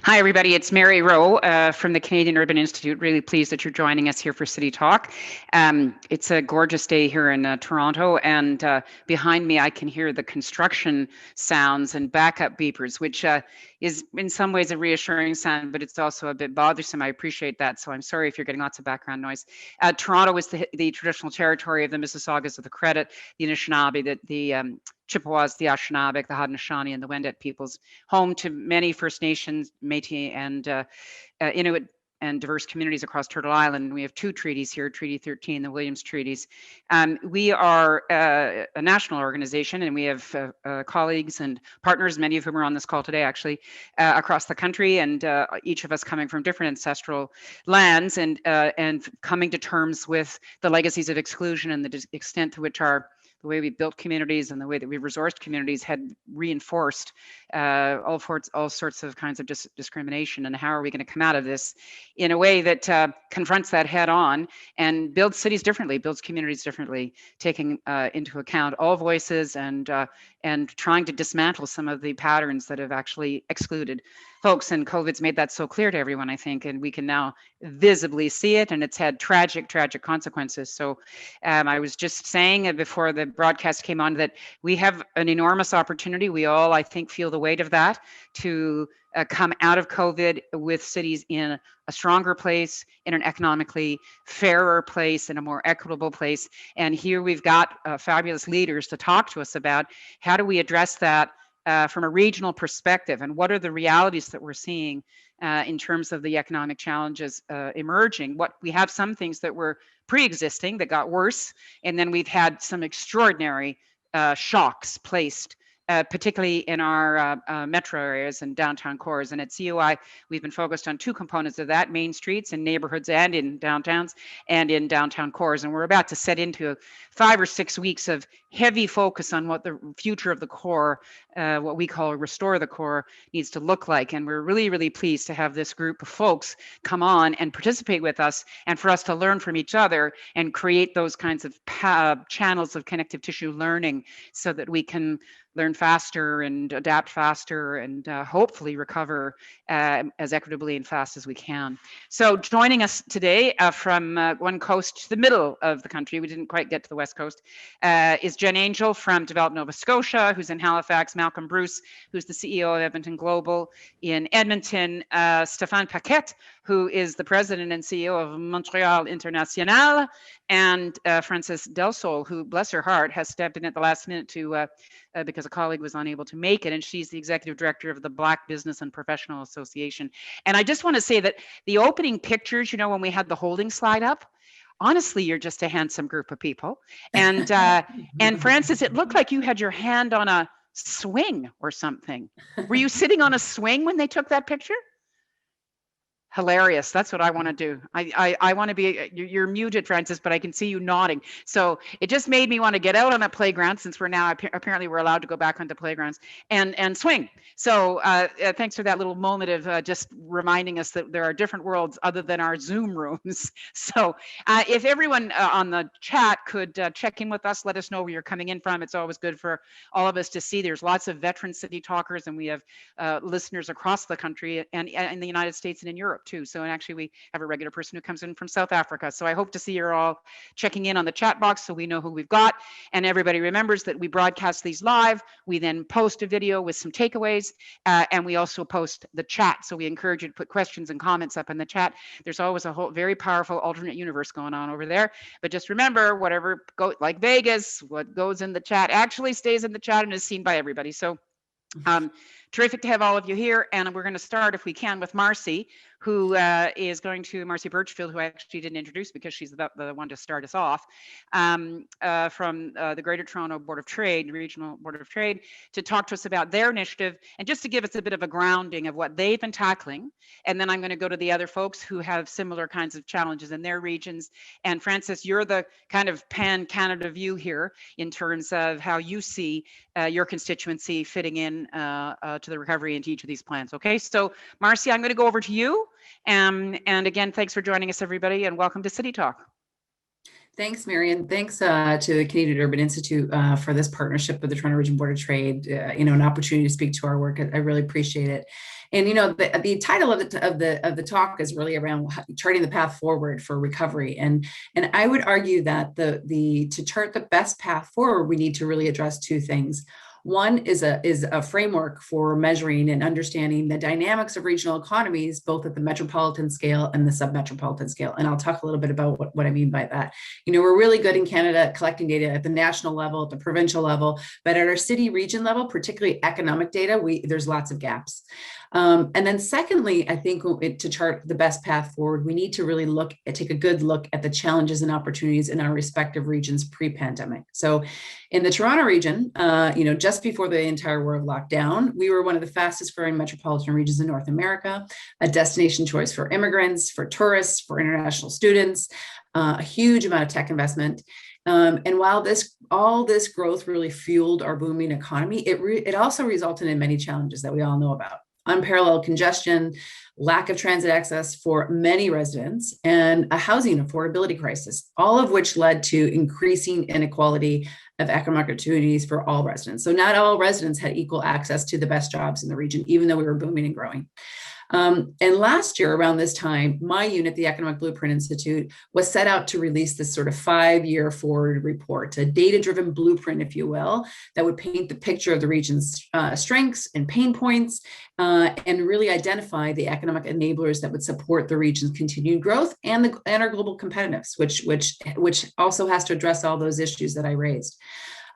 Hi, everybody. It's Mary Rowe from the Canadian Urban Institute. Really pleased that you're joining us here for City Talk. It's a gorgeous day here in Toronto, and behind me I can hear the construction sounds and backup beepers, which is in some ways a reassuring sound, but it's also a bit bothersome. I appreciate that, so I'm sorry if you're getting lots of background noise. Toronto is the traditional territory of the Mississaugas of the Credit, the Anishinaabe, the Chippewas, the Anishinaabe, the Haudenosaunee, and the Wendat peoples, home to many First Nations, Métis, and Inuit and diverse communities across Turtle Island. We have two treaties here, Treaty 13, the Williams Treaties. We are a national organization, and we have colleagues and partners, many of whom are on this call today, actually, across the country, and each of us coming from different ancestral lands and coming to terms with the legacies of exclusion and the extent to which the way we built communities and the way that we resourced communities had reinforced all sorts of kinds of discrimination. And how are we going to come out of this in a way that confronts that head on and builds cities differently, builds communities differently, taking into account all voices and trying to dismantle some of the patterns that have actually excluded folks. And COVID's made that so clear to everyone, I think, and we can now visibly see it, and it's had tragic consequences. So I was just saying before the broadcast came on that we have an enormous opportunity. We all, I think, feel the weight of that to come out of COVID with cities in a stronger place, in an economically fairer place, in a more equitable place. And here we've got fabulous leaders to talk to us about how do we address that from a regional perspective, and what are the realities that we're seeing in terms of the economic challenges emerging. We have some things that were pre-existing that got worse, and then we've had some extraordinary shocks placed, particularly in our metro areas and downtown cores. And at CUI, we've been focused on two components of that: main streets and neighborhoods, and in downtowns and in downtown cores. And we're about to set into 5 or 6 weeks of heavy focus on what the future of the core, what we call restore the core, needs to look like. And we're really, really pleased to have this group of folks come on and participate with us, and for us to learn from each other and create those kinds of channels of connective tissue learning, so that we can learn faster and adapt faster and hopefully recover as equitably and fast as we can. So joining us today from one coast to the middle of the country, we didn't quite get to the west coast, is Jen Angel from Develop Nova Scotia, who's in Halifax, Malcolm Bruce, who's the CEO of Edmonton Global in Edmonton, Stéphane Paquet, who is the president and CEO of Montreal International, and Frances Delsol, who, bless her heart, has stepped in at the last minute to because a colleague was unable to make it, and she's the executive director of the Black Business and Professional Association. And I just want to say that the opening pictures, you know, when we had the holding slide up, honestly, you're just a handsome group of people. And and Frances, it looked like you had your hand on a swing or something. Were you sitting on a swing when they took that picture? Hilarious. That's what I want to do. I want to be, you're muted, Frances, but I can see you nodding. So it just made me want to get out on a playground, since we're now, apparently we're allowed to go back onto playgrounds, and swing. So thanks for that little moment of just reminding us that there are different worlds other than our Zoom rooms. So if everyone on the chat could check in with us, let us know where you're coming in from. It's always good for all of us to see. There's lots of veteran city talkers, and we have listeners across the country and in the United States and in Europe too. So, and actually we have a regular person who comes in from South Africa. So I hope to see you're all checking in on the chat box so we know who we've got. And everybody remembers that we broadcast these live. We then post a video with some takeaways, and we also post the chat. So we encourage you to put questions and comments up in the chat. There's always a whole very powerful alternate universe going on over there. But just remember, whatever like Vegas, what goes in the chat actually stays in the chat and is seen by everybody. So terrific to have all of you here, and we're going to start, if we can, with Marcy, who is going to, Marcy Burchfield, who I actually didn't introduce because she's the one to start us off, from the Greater Toronto Board of Trade, Regional Board of Trade, to talk to us about their initiative and just to give us a bit of a grounding of what they've been tackling. And then I'm going to go to the other folks who have similar kinds of challenges in their regions. And Frances, you're the kind of pan-Canada view here in terms of how you see your constituency fitting in to the recovery into each of these plans. Okay, so Marcy, I'm going to go over to you. And again, thanks for joining us, everybody, and welcome to City Talk. Thanks, Marion. Thanks to the Canadian Urban Institute for this partnership with the Toronto Region Board of Trade. An opportunity to speak to our work. I really appreciate it. And the title of the talk is really around charting the path forward for recovery. And I would argue that to chart the best path forward, we need to really address two things. One is a framework for measuring and understanding the dynamics of regional economies, both at the metropolitan scale and the submetropolitan scale. And I'll talk a little bit about what I mean by that. We're really good in Canada at collecting data at the national level, at the provincial level, but at our city region level, particularly economic data, there's lots of gaps. And then secondly, I think to chart the best path forward, we need to really take a good look at the challenges and opportunities in our respective regions pre-pandemic. So in the Toronto region, just before the entire world locked down, we were one of the fastest growing metropolitan regions in North America, a destination choice for immigrants, for tourists, for international students, a huge amount of tech investment. And while all this growth really fueled our booming economy, it also resulted in many challenges that we all know about. Unparalleled congestion, lack of transit access for many residents, and a housing affordability crisis, all of which led to increasing inequality of economic opportunities for all residents. So not all residents had equal access to the best jobs in the region, even though we were booming and growing. And last year, around this time, my unit, the Economic Blueprint Institute, was set out to release this sort of 5-year forward report, a data-driven blueprint, if you will, that would paint the picture of the region's strengths and pain points, and really identify the economic enablers that would support the region's continued growth and our global competitiveness, which also has to address all those issues that I raised.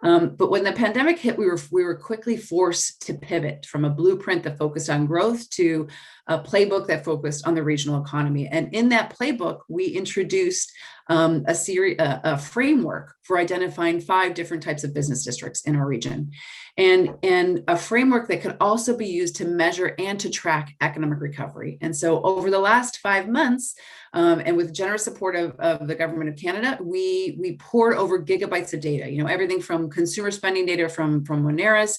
But when the pandemic hit, we were quickly forced to pivot from a blueprint that focused on growth to a playbook that focused on the regional economy. And in that playbook, we introduced a framework for identifying 5 different types of business districts in our region, and a framework that could also be used to measure and to track economic recovery. And so over the last 5 months, and with generous support of the government of Canada, we poured over gigabytes of data, everything from consumer spending data from Moneris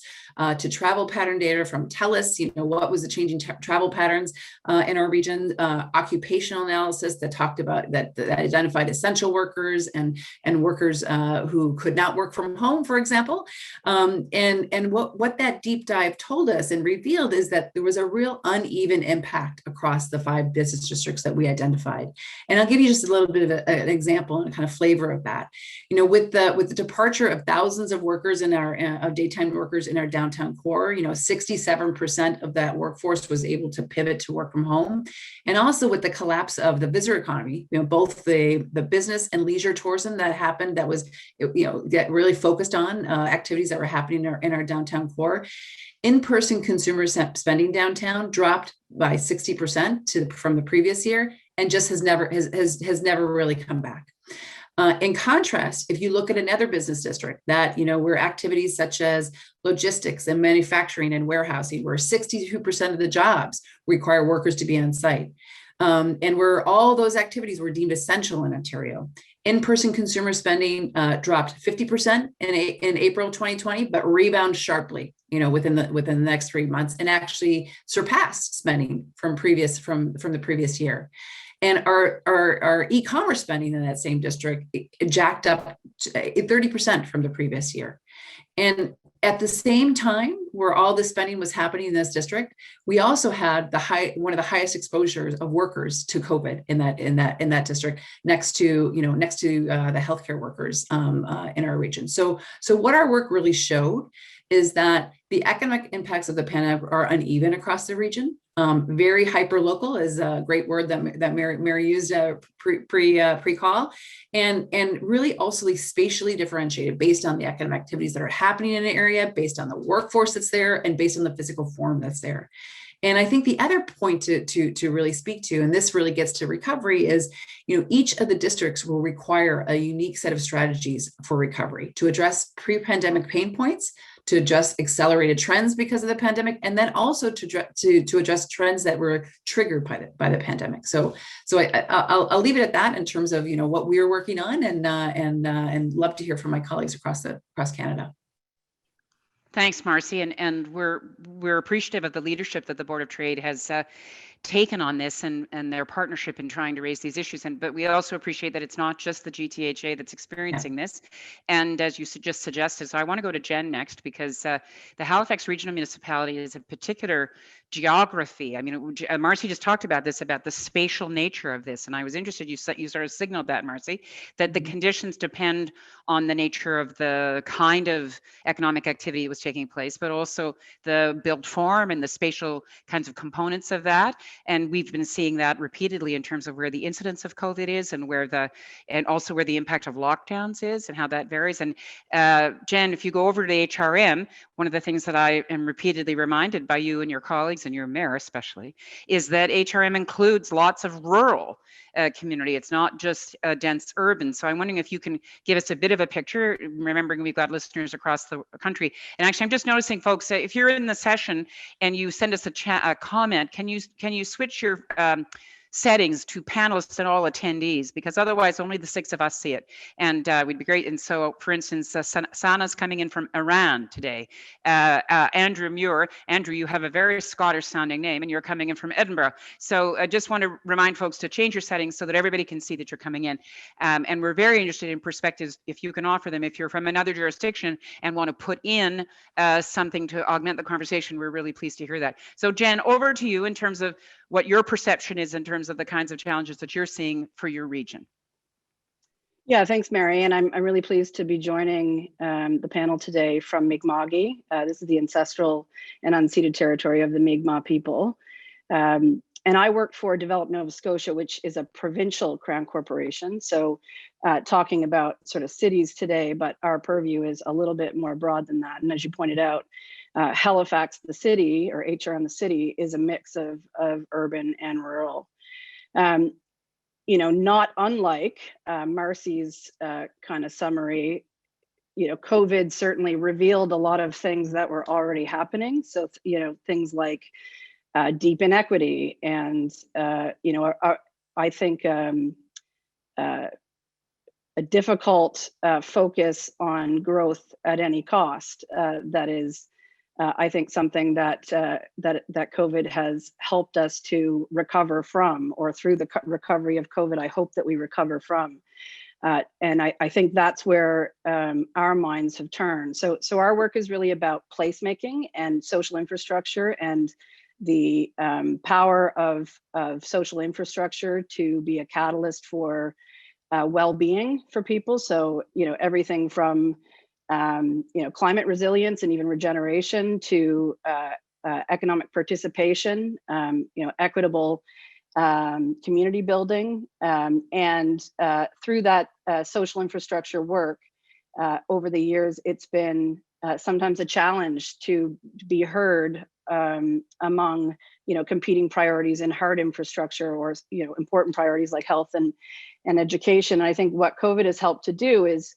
to travel pattern data from TELUS, what was the changing travel patterns in our region, occupational analysis that talked about, that identified essential workers and workers who could not work from home, for example. And what that deep dive told us and revealed is that there was a real uneven impact across the 5 business districts that we identified. And I'll give you just a little bit of an example and a kind of flavor of that. With the departure of thousands of workers of daytime workers in our downtown core, 67% of that workforce was able to pivot to work from home. And also with the collapse of the visitor economy, both the business and leisure tourism that happened, that really focused on activities that were happening in our downtown core. In-person consumer spending downtown dropped by 60% from the previous year, and just has never really come back. In contrast, if you look at another business district where activities such as logistics and manufacturing and warehousing, where 62% of the jobs require workers to be on site, and where all those activities were deemed essential in Ontario, in-person consumer spending dropped 50% in April 2020, but rebound sharply, within the next 3 months, and actually surpassed spending from the previous year. And our e-commerce spending in that same district jacked up 30% from the previous year. And at the same time, where all the spending was happening in this district, we also had one of the highest exposures of workers to COVID in that district, next to the healthcare workers in our region. So what our work really showed is that the economic impacts of the pandemic are uneven across the region. Very hyper-local is a great word that Mary used pre-call, and really also spatially differentiated based on the economic activities that are happening in an area, based on the workforce that's there, and based on the physical form that's there. And I think the other point to really speak to, and this really gets to recovery, is each of the districts will require a unique set of strategies for recovery to address pre-pandemic pain points, to adjust accelerated trends because of the pandemic, and then also to address trends that were triggered by the pandemic. So I'll leave it at that in terms of what we're working on, and love to hear from my colleagues across Canada. Thanks, Marcy, and we're appreciative of the leadership that the Board of Trade has taken on this and their partnership in trying to raise these issues. But we also appreciate that it's not just the GTHA that's experiencing this. And as you just suggested, so I want to go to Jen next, because the Halifax Regional Municipality is a particular geography. I mean, Marcy just talked about this, about the spatial nature of this. And I was interested, you sort of signaled that, Marcy, that the conditions depend on the nature of the kind of economic activity that was taking place, but also the built form and the spatial kinds of components of that. And we've been seeing that repeatedly in terms of where the incidence of COVID is, and also where the impact of lockdowns is and how that varies. And Jen, if you go over to the HRM, one of the things that I am repeatedly reminded by you and your colleagues, and your mayor especially, is that HRM includes lots of rural community. It's not just dense urban. So I'm wondering if you can give us a bit of a picture, remembering we've got listeners across the country. And actually, I'm just noticing, folks, if you're in the session and you send us a comment, can you switch your settings to panelists and all attendees, because otherwise only the 6 of us see it, and we'd be great. And so, for instance, Sana's coming in from Iran today. Andrew Muir, Andrew, you have a very Scottish sounding name, and you're coming in from Edinburgh. So I just want to remind folks to change your settings so that everybody can see that you're coming in. And we're very interested in perspectives, if you can offer them. If you're from another jurisdiction and want to put in something to augment the conversation, we're really pleased to hear that. So Jen, over to you in terms of what your perception is in terms of the kinds of challenges that you're seeing for your region. Yeah, thanks, Mary. And I'm really pleased to be joining the panel today from Mi'kma'ki. This is the ancestral and unceded territory of the Mi'kmaq people. And I work for Develop Nova Scotia, which is a provincial crown corporation. So talking about sort of cities today, but our purview is a little bit more broad than that. And as you pointed out, Halifax, the city, or HRM, the city, is a mix of urban and rural. Not unlike Marcy's kind of summary, COVID certainly revealed a lot of things that were already happening. So, things like deep inequity and, I think a difficult focus on growth at any cost. That is, I think, something that COVID has helped us to recover from, or through the recovery of COVID, I hope that we recover from. And I think that's where our minds have turned. So our work is really about placemaking and social infrastructure, and the power of social infrastructure to be a catalyst for well-being for people. So, everything from climate resilience and even regeneration to economic participation, equitable community building, and through that social infrastructure work over the years, it's been sometimes a challenge to be heard among competing priorities in hard infrastructure, or important priorities like health and education. And I think what COVID has helped to do is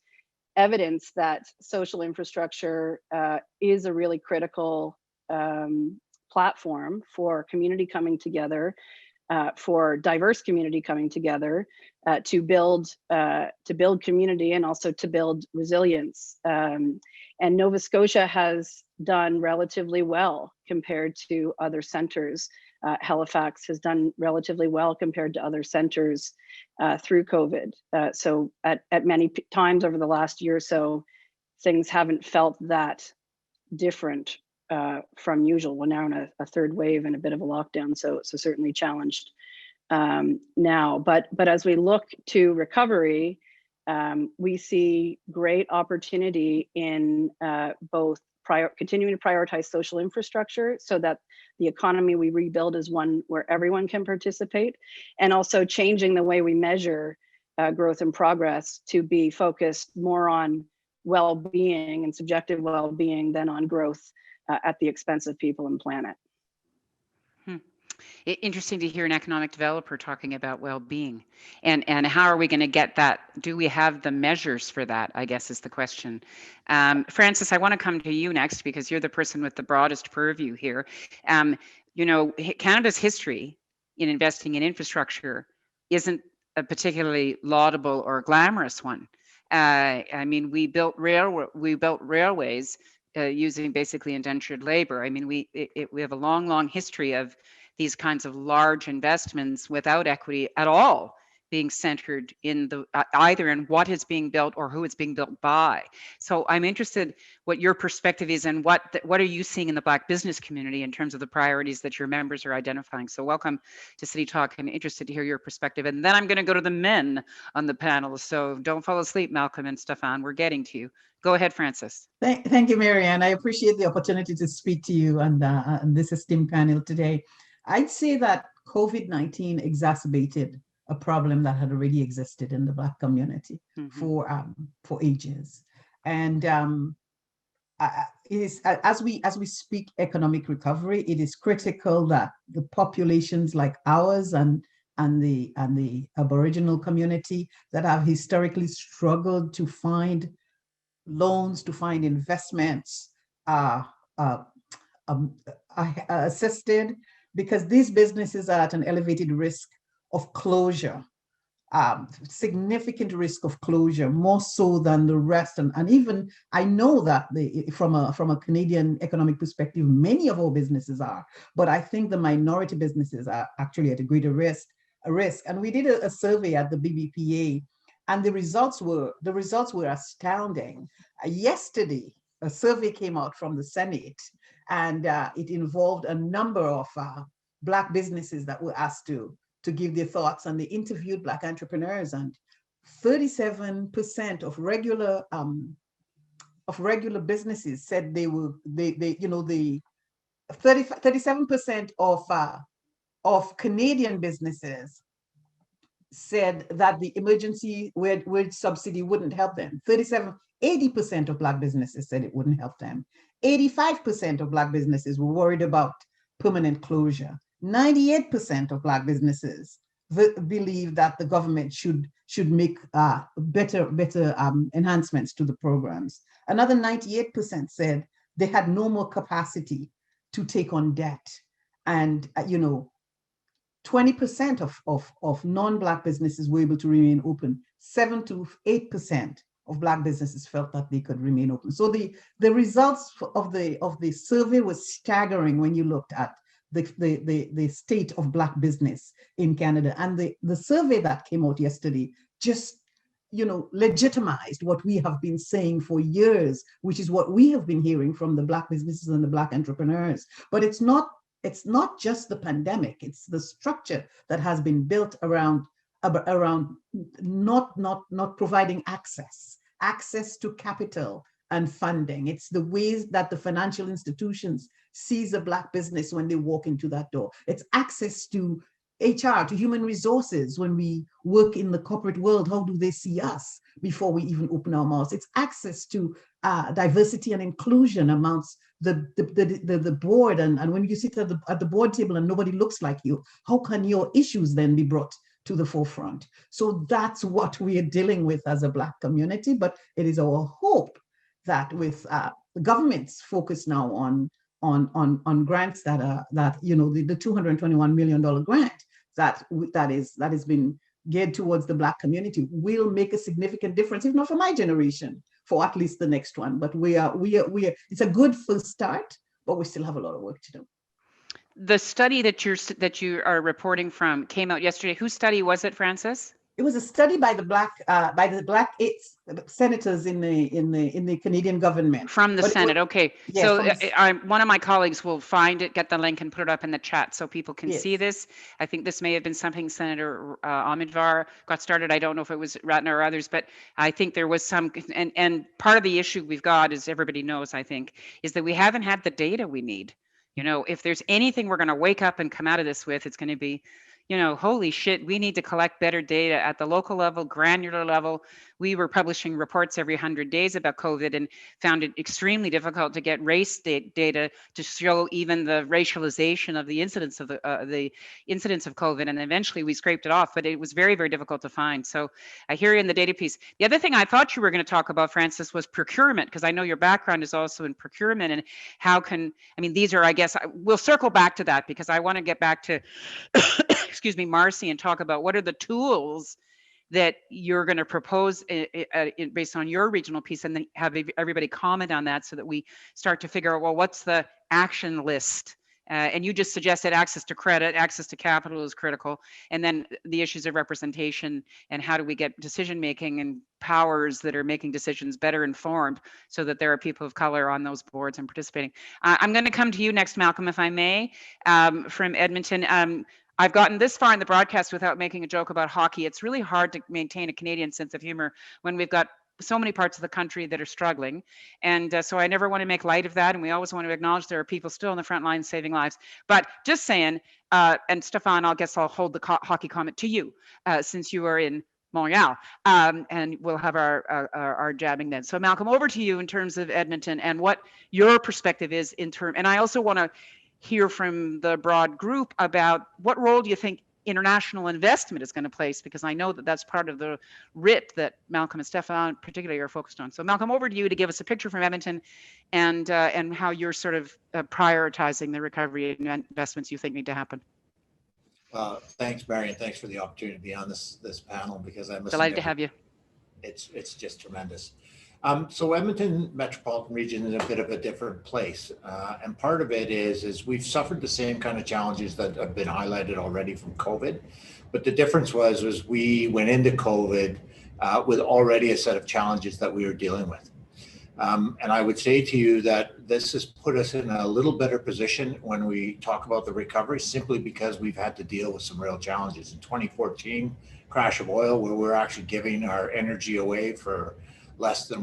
evidence that social infrastructure is a really critical platform for community coming together, for diverse community coming together, to build community, and also to build resilience. And Nova Scotia has done relatively well compared to other centers. Halifax has done relatively well compared to other centers through COVID. So at many times over the last year or so, things haven't felt that different from usual. We're now in a third wave and a bit of a lockdown, so certainly challenged now. But as we look to recovery, we see great opportunity in both continuing to prioritize social infrastructure so that the economy we rebuild is one where everyone can participate, and also changing the way we measure growth and progress to be focused more on well-being and subjective well-being than on growth at the expense of people and planet. Interesting to hear an economic developer talking about well-being, and how are we going to get that? Do we have the measures for that, I guess, is the question. Francis, I want to come to you next, because you're the person with the broadest purview here. Canada's history in investing in infrastructure isn't a particularly laudable or glamorous one. We built railways using basically indentured labor. We have a long history of these kinds of large investments without equity at all being centered in the either in what is being built or who it's being built by. So I'm interested what your perspective is and what are you seeing in the Black business community in terms of the priorities that your members are identifying. So welcome to City Talk, and interested to hear your perspective. And then I'm going to go to the men on the panel. So don't fall asleep, Malcolm and Stéphane. We're getting to you. Go ahead, Francis. Thank you, Marianne. I appreciate the opportunity to speak to you and this esteemed panel today. I'd say that COVID-19 exacerbated a problem that had already existed in the Black community for ages. And it is, as we speak economic recovery, it is critical that the populations like ours and the Aboriginal community that have historically struggled to find loans, to find investments assisted, because these businesses are at an elevated risk of closure, significant risk of closure, more so than the rest. And even I know that from a Canadian economic perspective, many of our businesses are, but I think the minority businesses are actually at a greater risk. And we did a survey at the BBPA, and the results were astounding. Yesterday, a survey came out from the Senate, and it involved a number of Black businesses that were asked to give their thoughts, and they interviewed Black entrepreneurs, and 37% of regular businesses said they 37% of Canadian businesses said that the emergency wage subsidy wouldn't help them. 80% of Black businesses said it wouldn't help them. 85% of Black businesses were worried about permanent closure. 98% of Black businesses believe that the government should make better enhancements to the programs. Another 98% said they had no more capacity to take on debt. And 20% of non-Black businesses were able to remain open. 7 to 8% of Black businesses felt that they could remain open. So the results of the survey was staggering when you looked at the state of Black business in Canada. And the survey that came out yesterday just legitimized what we have been saying for years, which is what we have been hearing from the Black businesses and the Black entrepreneurs. But it's not just the pandemic, it's the structure that has been built around not providing access to capital and funding. It's the ways that the financial institutions sees a Black business when they walk into that door. It's access to HR, to human resources. When we work in the corporate world, how do they see us before we even open our mouths? It's access to diversity and inclusion amongst the board. And when you sit at the board table and nobody looks like you, how can your issues then be brought to the forefront? So that's what we are dealing with as a Black community. But it is our hope that with the government's focus now on grants that the $221 million grant that has been geared towards the Black community will make a significant difference, if not for my generation, for at least the next one. But we are it's a good first start, but we still have a lot of work to do. The study that you are reporting from came out yesterday. Whose study was it, Francis? It was a study by the Black senators in the Canadian government. From the Senate, okay. Yes, so one of my colleagues will find it, get the link, and put it up in the chat so people can see this. I think this may have been something Senator Amidvar got started. I don't know if it was Ratner or others, but I think there was some. And part of the issue we've got, as everybody knows, I think, is that we haven't had the data we need. If there's anything we're going to wake up and come out of this with, it's going to be, holy shit, we need to collect better data at the local level, granular level. We were publishing reports every 100 days about COVID and found it extremely difficult to get race data to show even the racialization of the incidence of the incidence of COVID. And eventually we scraped it off, but it was very, very difficult to find. So I hear you in the data piece. The other thing I thought you were going to talk about, Francis, was procurement, because I know your background is also in procurement, and these are, I guess, we'll circle back to that, because I want to get back to excuse me, Marcy, and talk about what are the tools that you're going to propose based on your regional piece, and then have everybody comment on that so that we start to figure out, well, what's the action list And you just suggested access to credit, access to capital is critical. And then the issues of representation and how do we get decision making and powers that are making decisions better informed so that there are people of color on those boards and participating. I'm going to come to you next, Malcolm, if I may, from Edmonton. I've gotten this far in the broadcast without making a joke about hockey. It's really hard to maintain a Canadian sense of humor when we've got so many parts of the country that are struggling. And so I never want to make light of that. And we always want to acknowledge there are people still on the front lines saving lives. But just saying, and Stéphane, I'll hold the hockey comment to you since you are in Montreal, and we'll have our jabbing then. So Malcolm, over to you in terms of Edmonton and what your perspective is in term. And I also want to hear from the broad group about what role do you think international investment is going to place, because I know that that's part of the writ that Malcolm and Stéphane particularly are focused on. So Malcolm, over to you to give us a picture from Edmonton and how you're sort of prioritizing the recovery and investments you think need to happen. Thanks, Mary, and thanks for the opportunity to be on this panel, because I'm delighted to have you. It's just tremendous. So Edmonton metropolitan region is a bit of a different place. And part of it is we've suffered the same kind of challenges that have been highlighted already from COVID. But the difference was we went into COVID with already a set of challenges that we were dealing with. And I would say to you that this has put us in a little better position when we talk about the recovery, simply because we've had to deal with some real challenges. In 2014, crash of oil, where we're actually giving our energy away for less what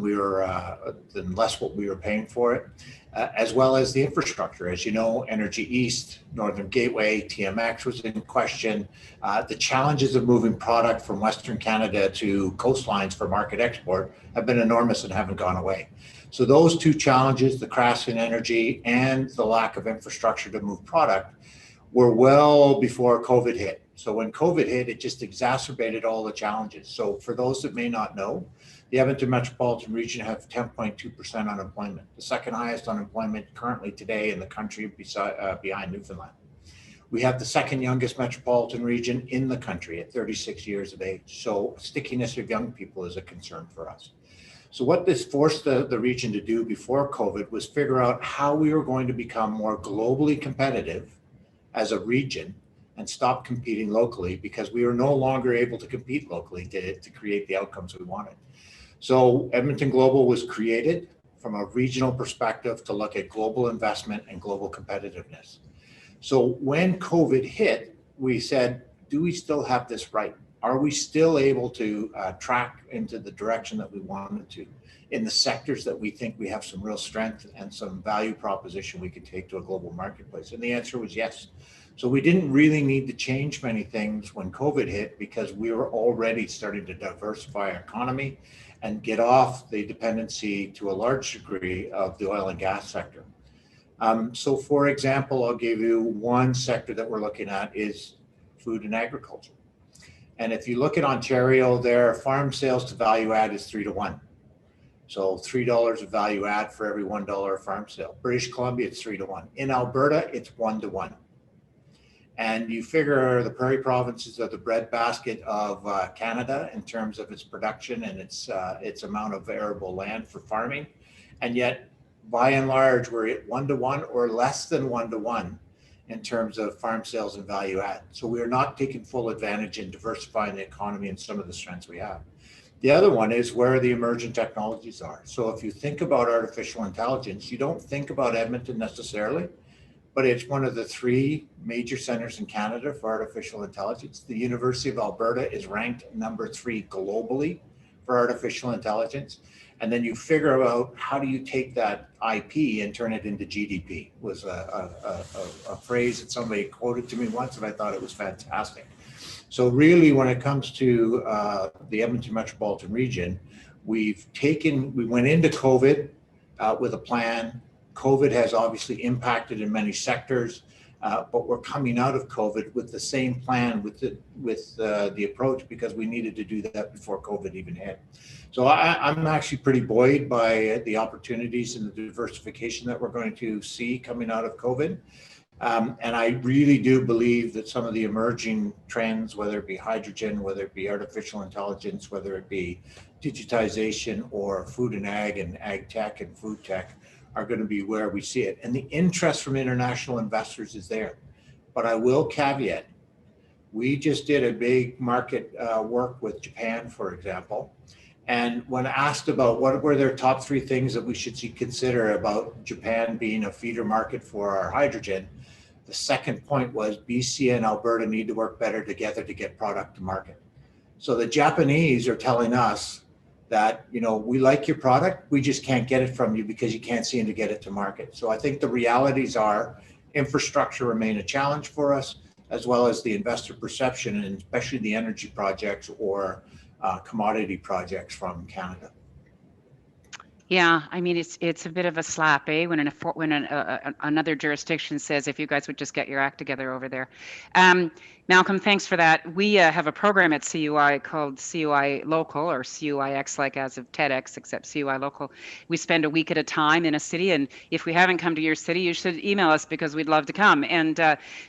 we were paying for it, as well as the infrastructure. As you know, Energy East, Northern Gateway, TMX was in question. The challenges of moving product from Western Canada to coastlines for market export have been enormous and haven't gone away. So those two challenges, the crash in energy and the lack of infrastructure to move product, were well before COVID hit. So when COVID hit, it just exacerbated all the challenges. So for those that may not know, the Edmonton metropolitan region have 10.2% unemployment, the second highest unemployment currently today in the country behind Newfoundland. We have the second youngest metropolitan region in the country at 36 years of age. So stickiness of young people is a concern for us. So what this forced the region to do before COVID was figure out how we were going to become more globally competitive as a region and stop competing locally, because we were no longer able to compete locally to create the outcomes we wanted. So Edmonton Global was created from a regional perspective to look at global investment and global competitiveness. So when COVID hit, we said, do we still have this right? Are we still able to track into the direction that we wanted to in the sectors that we think we have some real strength and some value proposition we could take to a global marketplace? And the answer was yes. So we didn't really need to change many things when COVID hit, because we were already starting to diversify our economy and get off the dependency to a large degree of the oil and gas sector. So for example, I'll give you one sector that we're looking at is food and agriculture. And if you look at Ontario, their farm sales to value add is 3 to 1. So $3 of value add for every $1 farm sale. British Columbia, it's 3 to 1. In Alberta, it's 1 to 1. And you figure the prairie provinces are the breadbasket of Canada in terms of its production and its amount of arable land for farming. And yet, by and large, we're at 1 to 1 or less than 1 to 1 in terms of farm sales and value add. So we are not taking full advantage in diversifying the economy and some of the strengths we have. The other one is where the emerging technologies are. So if you think about artificial intelligence, you don't think about Edmonton necessarily, but it's one of the 3 major centers in Canada for artificial intelligence. The University of Alberta is ranked number 3 globally for artificial intelligence. And then you figure out how do you take that IP and turn it into GDP, was a phrase that somebody quoted to me once, and I thought it was fantastic. So really, when it comes to the Edmonton metropolitan region, we went into COVID with a plan. COVID has obviously impacted in many sectors, but we're coming out of COVID with the same plan, with the approach, because we needed to do that before COVID even hit. So I'm actually pretty buoyed by the opportunities and the diversification that we're going to see coming out of COVID. And I really do believe that some of the emerging trends, whether it be hydrogen, whether it be artificial intelligence, whether it be digitization or food and ag tech and food tech, are going to be where we see it. And the interest from international investors is there. But I will caveat, we just did a big market work with Japan, for example. And when asked about what were their top 3 things that we should consider about Japan being a feeder market for our hydrogen, the second point was BC and Alberta need to work better together to get product to market. So the Japanese are telling us that, we like your product, we just can't get it from you because you can't seem to get it to market. So I think the realities are infrastructure remain a challenge for us, as well as the investor perception, and especially the energy projects or commodity projects from Canada. Yeah, I mean, it's a bit of a slap, eh? When another jurisdiction says, if you guys would just get your act together over there. Malcolm, thanks for that. We have a program at CUI called CUI Local, or CUIX, like as of TEDx, except CUI Local. We spend a week at a time in a city, and if we haven't come to your city, you should email us because we'd love to come. And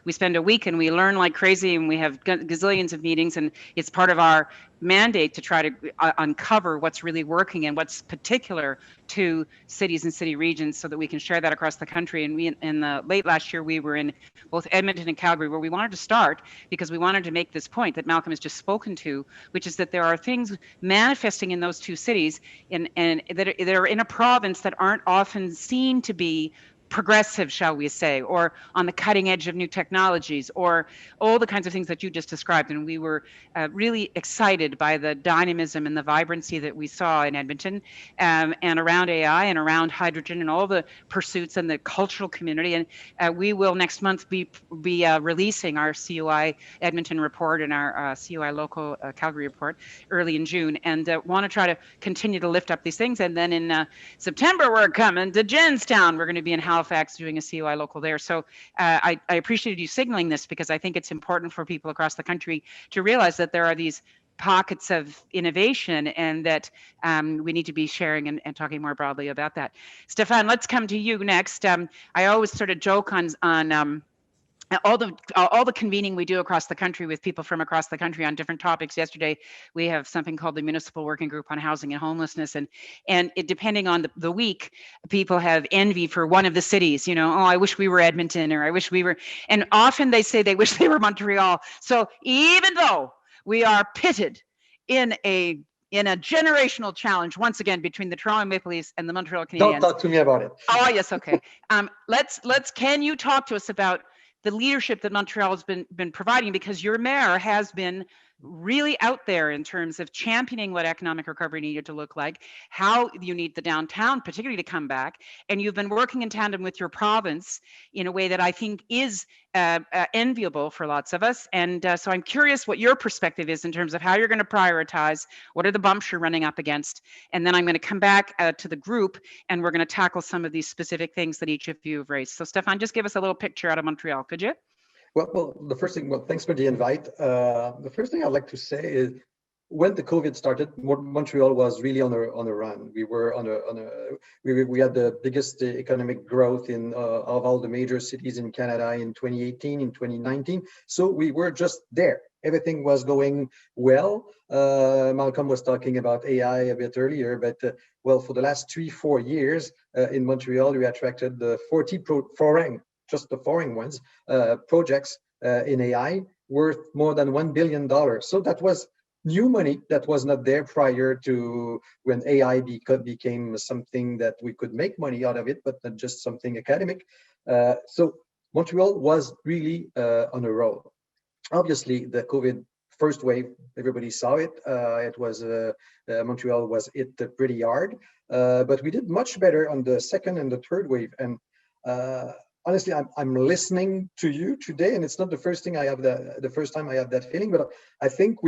we spend a week and we learn like crazy, and we have gazillions of meetings, and it's part of our mandate to try to uncover what's really working and what's particular to cities and city regions so that we can share that across the country. And we, in the late last year, we were in both Edmonton and Calgary, where we wanted to start because we wanted to make this point that Malcolm has just spoken to, which is that there are things manifesting in those 2 cities and that are in a province that aren't often seen to be progressive, shall we say, or on the cutting edge of new technologies, or all the kinds of things that you just described. And we were really excited by the dynamism and the vibrancy that we saw in Edmonton and around AI and around hydrogen and all the pursuits and the cultural community. And we will next month be releasing our CUI Edmonton report and our CUI Local Calgary report early in June, and want to try to continue to lift up these things. And then in September, we're coming to Jenstown. We're going to be in Halifax doing a CUI Local there. So I appreciated you signaling this because I think it's important for people across the country to realize that there are these pockets of innovation and that we need to be sharing and talking more broadly about that. Stéphane, let's come to you next. I always sort of joke on all the convening we do across the country with people from across the country on different topics. Yesterday, we have something called the Municipal Working Group on Housing and Homelessness, and it, depending on the week, people have envy for one of the cities. Oh, I wish we were Edmonton, or I wish we were, and often they say they wish they were Montreal. So even though we are pitted in a generational challenge once again between the Toronto Maple Leafs and the Montreal Canadiens. Don't talk to me about it. Oh yes, okay. Can you talk to us about the leadership that Montreal has been providing, because your mayor has been really out there in terms of championing what economic recovery needed to look like, how you need the downtown particularly to come back, and you've been working in tandem with your province in a way that I think is enviable for lots of us. And so I'm curious what your perspective is in terms of how you're going to prioritize, what are the bumps you're running up against, and then I'm going to come back to the group and we're going to tackle some of these specific things that each of you have raised. So Stéphane, just give us a little picture out of Montreal, could you? Well, the first thing, thanks for the invite. The first thing I'd like to say is when the COVID started, Montreal was really on a run. We were we had the biggest economic growth of all the major cities in Canada in 2018, in 2019. So we were just there. Everything was going well. Malcolm was talking about AI a bit earlier, but well, for the last 3-4 years in Montreal, we attracted the 40 foreign ones, projects in AI worth more than $1 billion. So that was new money that was not there prior to when AI became something that we could make money out of it, but not just something academic. So Montreal was really on a roll. Obviously, the COVID first wave, everybody saw it. It was Montreal was hit pretty hard, but we did much better on the second and the third wave. And honestly, I'm listening to you today, and it's not the first time I have that feeling. But I think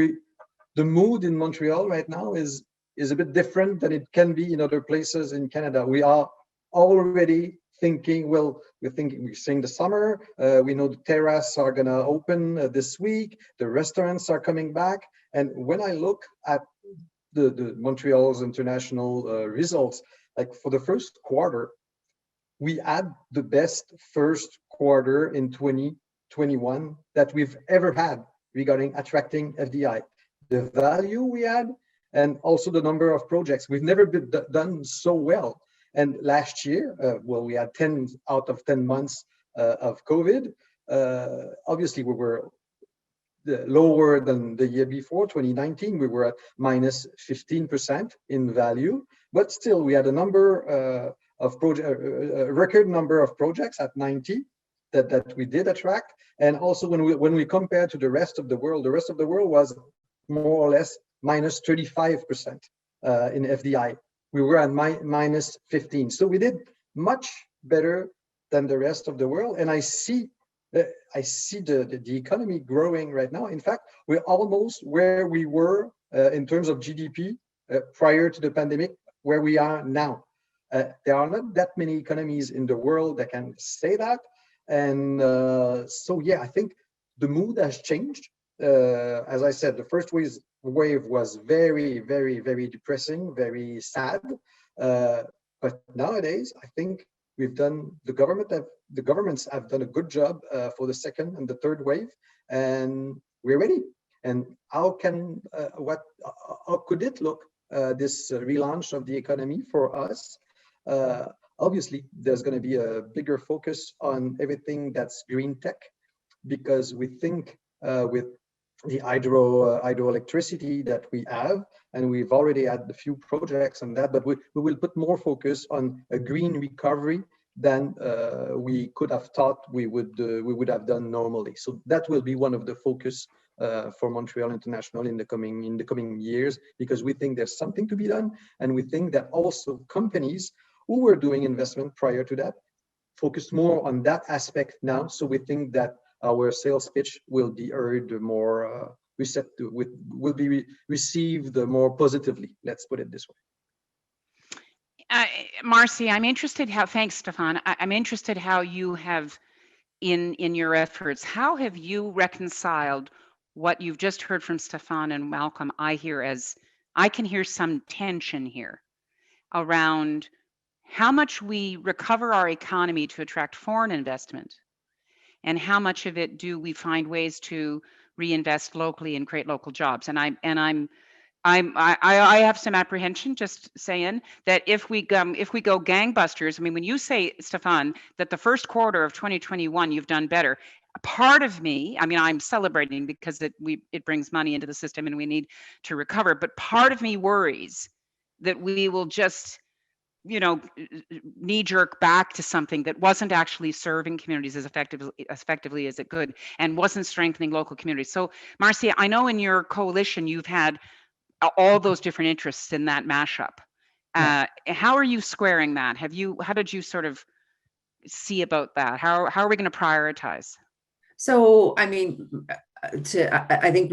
the mood in Montreal right now is a bit different than it can be in other places in Canada. We are already thinking, well, we're seeing the summer. We know the terraces are gonna open this week. The restaurants are coming back. And when I look at the Montreal's international results, like for the first quarter, we had the best first quarter in 2021 that we've ever had regarding attracting FDI. The value we had, and also the number of projects. We've never done so well. And last year, well, we had 10 out of 10 months of COVID. Obviously, we were lower than the year before, 2019. We were at minus 15% in value, but still we had a number of a record number of projects at 90 that we did attract. And also when we compare to the rest of the world was more or less minus 35% in FDI. We were at minus 15. So we did much better than the rest of the world. And I see the economy growing right now. In fact, we're almost where we were in terms of GDP prior to the pandemic, where we are now. There are not that many economies in the world that can say that. And so, yeah, I think the mood has changed. As I said, the first wave was very, very, very depressing, very sad. But nowadays, I think the governments have done a good job for the second and the third wave, and we're ready. And how could it look, this relaunch of the economy for us? Obviously, there's going to be a bigger focus on everything that's green tech, because we think with the hydroelectricity that we have, and we've already had a few projects on that, but we will put more focus on a green recovery than we could have thought we would have done normally. So that will be one of the focus for Montreal International in the coming years, because we think there's something to be done, and we think that also companies who were doing investment prior to that focus more on that aspect now. So we think that our sales pitch will be heard more receptive, will be received more positively. Let's put it this way. Marcy, I'm interested thanks, Stéphane. I'm interested how you have, in your efforts, how have you reconciled what you've just heard from Stéphane and Malcolm? I can hear some tension here around how much we recover our economy to attract foreign investment, and how much of it do we find ways to reinvest locally and create local jobs. And I have some apprehension, just saying, that if we go gangbusters, I mean, when you say, Stéphane, that the first quarter of 2021 you've done better, part of me, I mean, I'm celebrating because it brings money into the system and we need to recover, but part of me worries that we will just knee jerk back to something that wasn't actually serving communities as effectively as it could, and wasn't strengthening local communities. So Marcy, I know in your coalition you've had all those different interests in that mashup. How are you squaring that? How did you sort of see about that? How are we going to prioritize? So, I mean, I think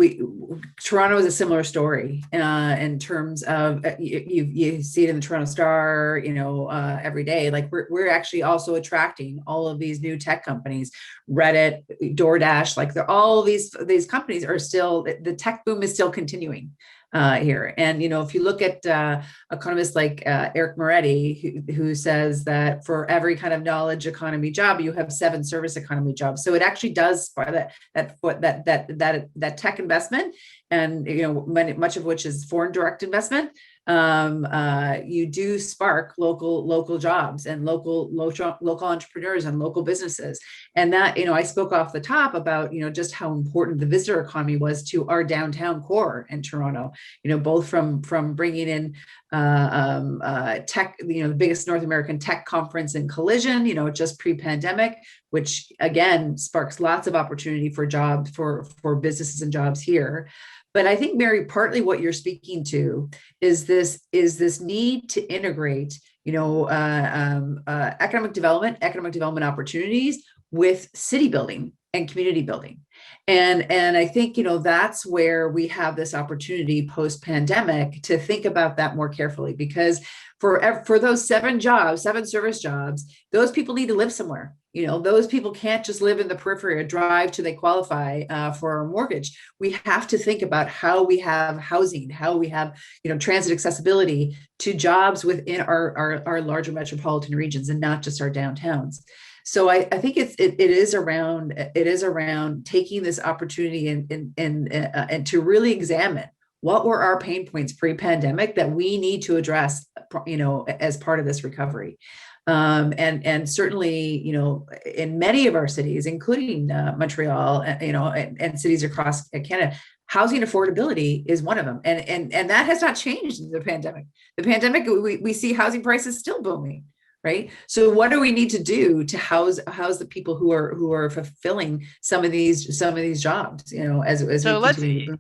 Toronto is a similar story in terms of you see it in the Toronto Star, every day. Like we're actually also attracting all of these new tech companies, Reddit, DoorDash. Like all these companies are still, the tech boom is still continuing here. And if you look at economists like Eric Moretti, who says that for every kind of knowledge economy job, you have 7 service economy jobs. So it actually does that tech investment, and much of which is foreign direct investment. You do spark local jobs and local entrepreneurs and local businesses. And that, I spoke off the top about, just how important the visitor economy was to our downtown core in Toronto, both from bringing in tech, the biggest North American tech conference in Collision, just pre-pandemic, which again sparks lots of opportunity for jobs, for businesses and jobs here. But I think, Mary, partly what you're speaking to is this need to integrate, economic development opportunities with city building and community building. And I think, that's where we have this opportunity post-pandemic to think about that more carefully, because for those 7 service jobs, those people need to live somewhere. Those people can't just live in the periphery or drive till they qualify for a mortgage. We have to think about how we have housing, how we have, transit accessibility to jobs within our larger metropolitan regions, and not just our downtowns. So I think it is around taking this opportunity and to really examine what were our pain points pre-pandemic that we need to address, as part of this recovery. And certainly, in many of our cities, including Montreal, and cities across Canada, housing affordability is one of them. And that has not changed in the pandemic. The pandemic, we see housing prices still booming, right? So what do we need to do to house the people who are fulfilling some of these jobs, as So we continue.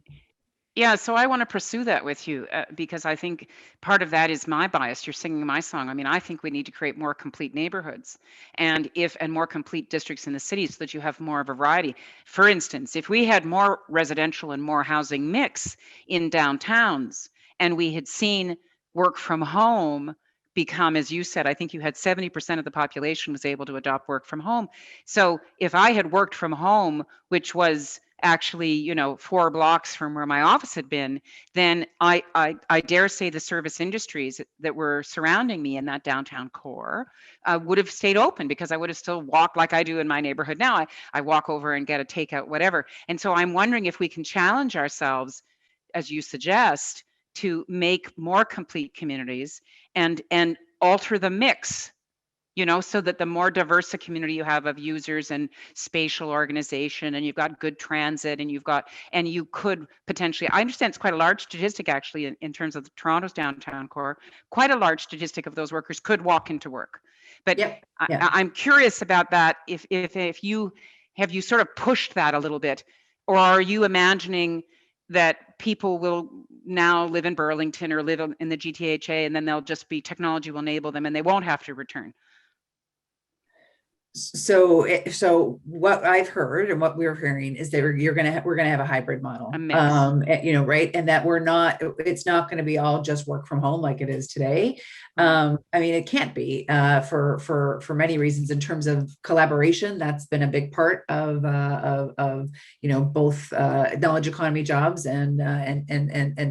Yeah, so I want to pursue that with you because I think part of that is my bias. You're singing my song. I mean, I think we need to create more complete neighborhoods and more complete districts in the cities so that you have more of a variety. For instance, if we had more residential and more housing mix in downtowns and we had seen work from home become, as you said, I think you had 70% of the population was able to adopt work from home. So if I had worked from home, which was actually, 4 blocks from where my office had been, then I dare say the service industries that were surrounding me in that downtown core would have stayed open because I would have still walked like I do in my neighborhood now. I walk over and get a takeout, whatever. And so I'm wondering if we can challenge ourselves, as you suggest, to make more complete communities and alter the mix, so that the more diverse a community you have of users and spatial organization, and you've got good transit, and you could potentially, I understand it's quite a large statistic actually in terms of Toronto's downtown core, quite a large statistic of those workers could walk into work. But Yep. I'm curious about that. If you sort of pushed that a little bit, or are you imagining that people will now live in Burlington or live in the GTHA, and then technology will enable them and they won't have to return? So what I've heard and what we're hearing is that we're going to have a hybrid model, A mix. Right. And that it's not going to be all just work from home like it is today. I mean, it can't be for many reasons in terms of collaboration. That's been a big part of both knowledge economy jobs and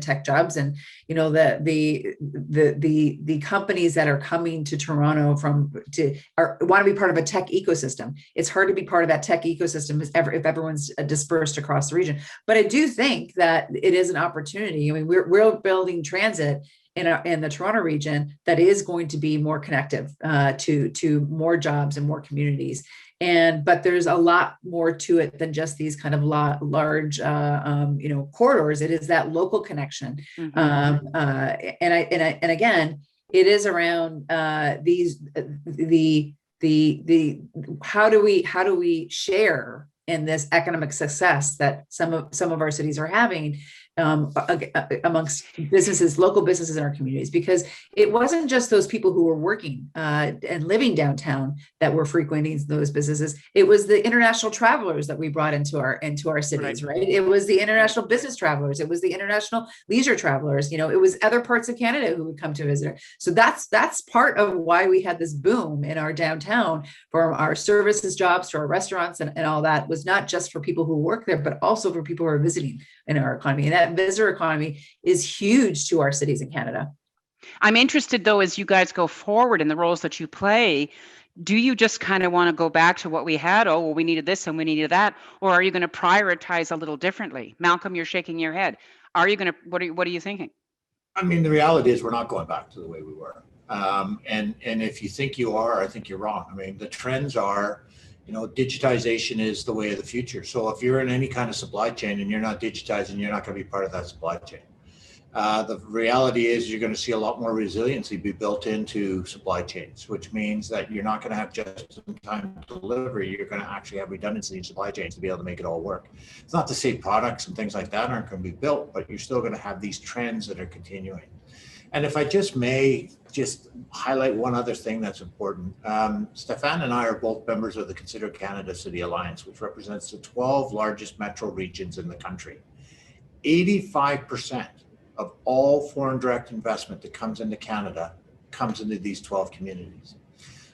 tech jobs. And, the companies that are coming to Toronto want to be part of a tech ecosystem. It's hard to be part of that tech ecosystem if everyone's dispersed across the region. But I do think that it is an opportunity. I mean, we're building transit in the Toronto region that is going to be more connective to more jobs and more communities. But there's a lot more to it than just these kind of large, corridors. It is that local connection. Mm-hmm. And again, it is around how do we share in this economic success that some of our cities are having amongst businesses, local businesses in our communities, because it wasn't just those people who were working and living downtown that were frequenting those businesses. It was the international travelers that we brought into our cities, right? It was the international business travelers. It was the international leisure travelers. It was other parts of Canada who would come to visit. So that's part of why we had this boom in our downtown, from our services jobs to our restaurants and all that. Was not just for people who work there, but also for people who are visiting in our economy. And that visitor economy is huge to our cities in Canada. I'm interested, though, as you guys go forward in the roles that you play, do you just kind of want to go back to what we had? Oh, well, we needed this and we needed that. Or are you going to prioritize a little differently? Malcolm, you're shaking your head. Are you going to, what are you thinking? I mean, the reality is we're not going back to the way we were. And if you think you are, I think you're wrong. I mean, the trends are, digitization is the way of the future. So if you're in any kind of supply chain and you're not digitizing, you're not going to be part of that supply chain. The reality is you're going to see a lot more resiliency be built into supply chains, which means that you're not going to have just-in-time delivery. You're going to actually have redundancy in supply chains to be able to make it all work. It's not to say products and things like that aren't going to be built, but you're still going to have these trends that are continuing. And if I may highlight one other thing that's important. Stéphane and I are both members of the Consider Canada City Alliance, which represents the 12 largest metro regions in the country. 85% of all foreign direct investment that comes into Canada comes into these 12 communities.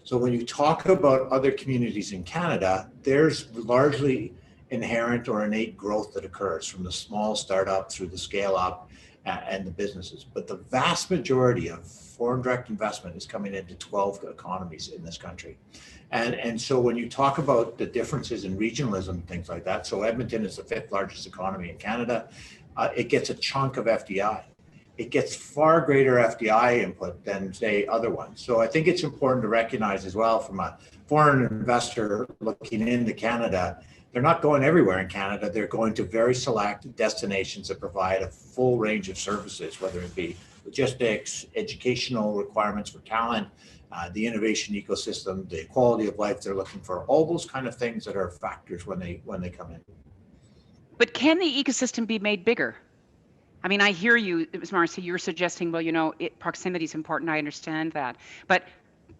So when you talk about other communities in Canada, there's largely inherent or innate growth that occurs from the small startup through the scale up and the businesses. But the vast majority of foreign direct investment is coming into 12 economies in this country. And so when you talk about the differences in regionalism, things like that, so Edmonton is the 5th largest economy in Canada. it gets a chunk of FDI. It gets far greater FDI input than, say, other ones. So I think it's important to recognize as well, from a foreign investor looking into Canada, they're not going everywhere in Canada. They're going to very select destinations that provide a full range of services, whether it be logistics, educational requirements for talent, the innovation ecosystem, the quality of life they're looking for, all those kind of things that are factors when they come in. But can the ecosystem be made bigger? I mean, I hear you, Marcy, you're suggesting, well, proximity is important. I understand that. But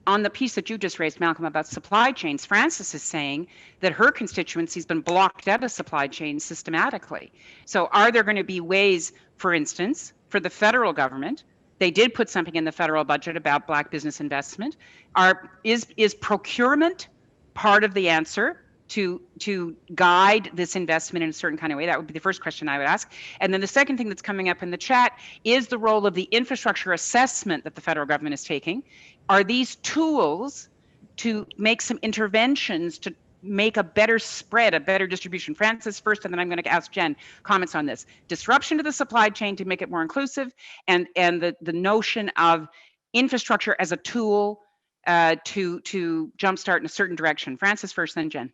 on the piece that you just raised, Malcolm, about supply chains, Frances is saying that her constituency's been blocked out of supply chains systematically. So are there going to be ways, for instance, for the federal government, they did put something in the federal budget about Black business investment, is procurement part of the answer to guide this investment in a certain kind of way? That would be the first question I would ask. And then the second thing that's coming up in the chat is the role of the infrastructure assessment that the federal government is taking. Are these tools to make some interventions to make a better spread, a better distribution? Frances first, and then I'm going to ask Jen comments on this. Disruption to the supply chain to make it more inclusive, and the notion of infrastructure as a tool to jumpstart in a certain direction. Frances first, then Jen.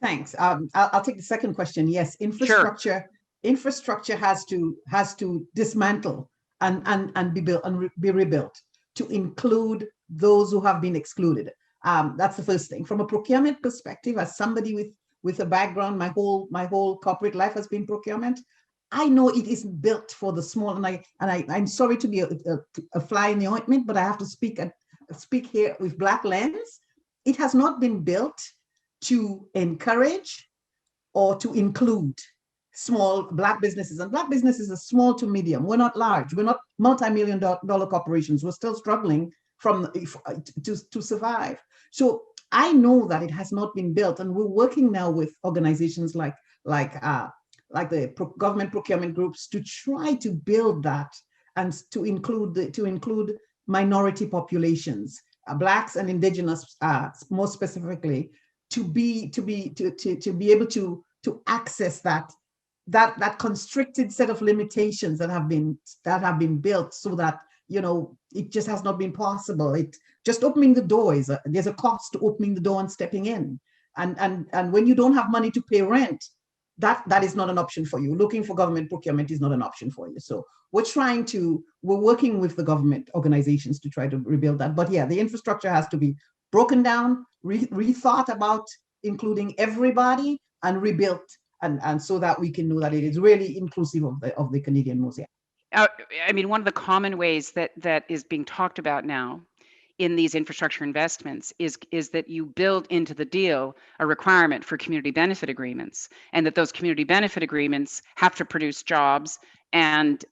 Thanks. I'll take the second question. Yes, infrastructure. Sure. Infrastructure has to dismantle and be built and be rebuilt to include those who have been excluded. That's the first thing. From a procurement perspective, as somebody with a background, my whole corporate life has been procurement. I know it isn't built for the small, and I'm sorry to be a fly in the ointment, but I have to speak here with Black lens. It has not been built to encourage or to include small Black businesses. And Black businesses are small to medium. We're not large. We're not multi-million-dollar corporations. We're still struggling to survive. So I know that it has not been built, and we're working now with organizations like the government procurement groups to try to build that and to include minority populations, Blacks and Indigenous, more specifically, to be able to access that constricted set of limitations that have been built, so that it just has not been possible. It just opening the door there's a cost to opening the door and stepping in, and when you don't have money to pay rent, that is not an option for you. Looking for government procurement is not an option for you. So we're working with the government organizations to try to rebuild that. But yeah, the infrastructure has to be broken down, rethought about including everybody, and rebuilt, and so that we can know that it is really inclusive of the Canadian mosaic. I mean, one of the common ways that is being talked about now in these infrastructure investments is that you build into the deal a requirement for community benefit agreements, and that those community benefit agreements have to produce jobs and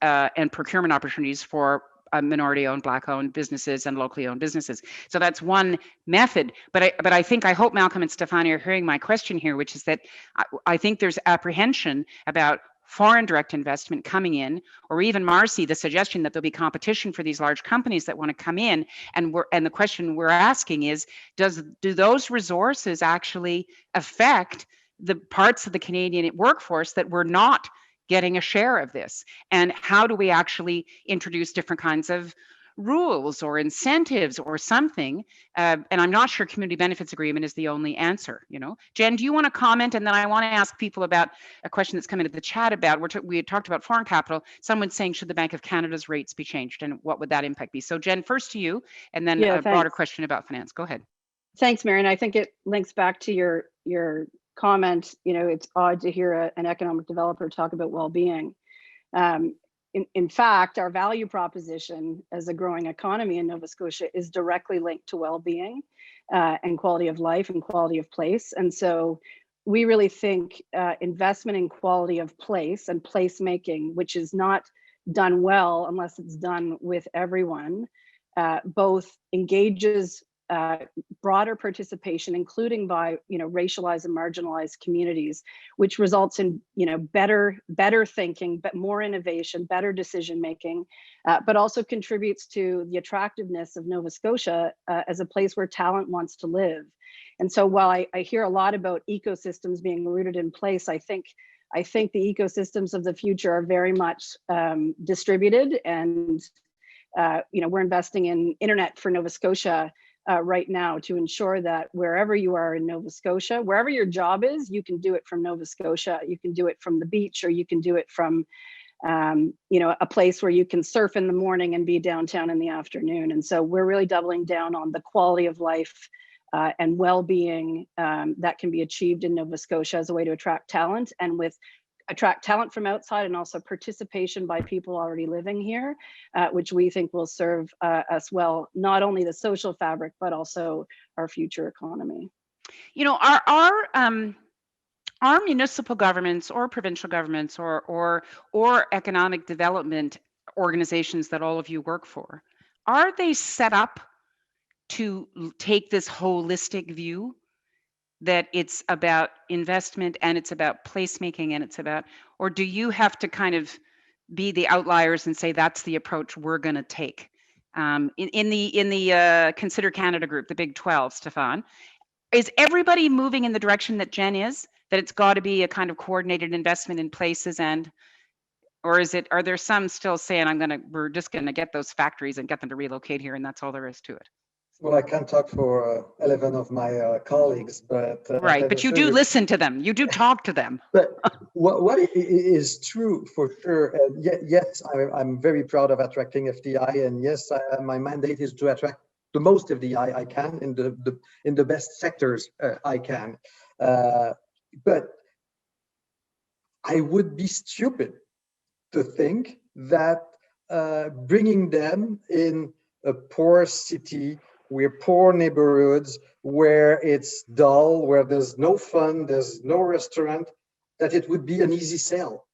procurement opportunities for minority-owned, Black-owned businesses and locally owned businesses. So that's one method. But I hope Malcolm and Stéphane are hearing my question here, which is that I think there's apprehension about foreign direct investment coming in, or even, Marcy, the suggestion that there'll be competition for these large companies that want to come in. And the question we're asking is, do those resources actually affect the parts of the Canadian workforce that we're not getting a share of this? And how do we actually introduce different kinds of rules or incentives or something? And I'm not sure community benefits agreement is the only answer. Jen, do you want to comment? And then I want to ask people about a question that's come into the chat about, we had talked about foreign capital. Someone's saying, should the Bank of Canada's rates be changed, and what would that impact be? So Jen, first to you, and then a broader question about finance. Go ahead. Thanks, Marion. I think it links back to your comment. It's odd to hear an economic developer talk about well-being. In fact, our value proposition as a growing economy in Nova Scotia is directly linked to well-being and quality of life and quality of place. And so we really think investment in quality of place and placemaking, which is not done well unless it's done with everyone, both engages broader participation, including by racialized and marginalized communities, which results in better thinking, but more innovation, better decision making, but also contributes to the attractiveness of Nova Scotia as a place where talent wants to live. And so while I hear a lot about ecosystems being rooted in place, I think I think the ecosystems of the future are very much distributed, and we're investing in internet for Nova Scotia right now to ensure that wherever you are in Nova Scotia, wherever your job is, you can do it from Nova Scotia. You can do it from the beach, or you can do it from a place where you can surf in the morning and be downtown in the afternoon. And so we're really doubling down on the quality of life and well-being that can be achieved in Nova Scotia as a way to attract talent, and attract talent from outside, and also participation by people already living here, which we think will serve us well, not only the social fabric, but also our future economy. Our municipal governments or provincial governments or economic development organizations that all of you work for, are they set up to take this holistic view that it's about investment and it's about placemaking and it's about, or do you have to kind of be the outliers and say that's the approach we're going to take? In the Consider Canada group, the Big 12, Stéphane, is everybody moving in the direction that Jen is, that it's got to be a kind of coordinated investment in places, or are there some still saying we're just going to get those factories and get them to relocate here and that's all there is to it? Well, I can't talk for 11 of my colleagues, but right. But you do listen to them. You do talk to them. But what is true for sure, and yes, I'm very proud of attracting FDI, and yes, my mandate is to attract the most FDI I can in the best sectors I can. But I would be stupid to think that bringing them in a poor city, where poor neighborhoods, where it's dull, where there's no fun, there's no restaurant, that it would be an easy sell.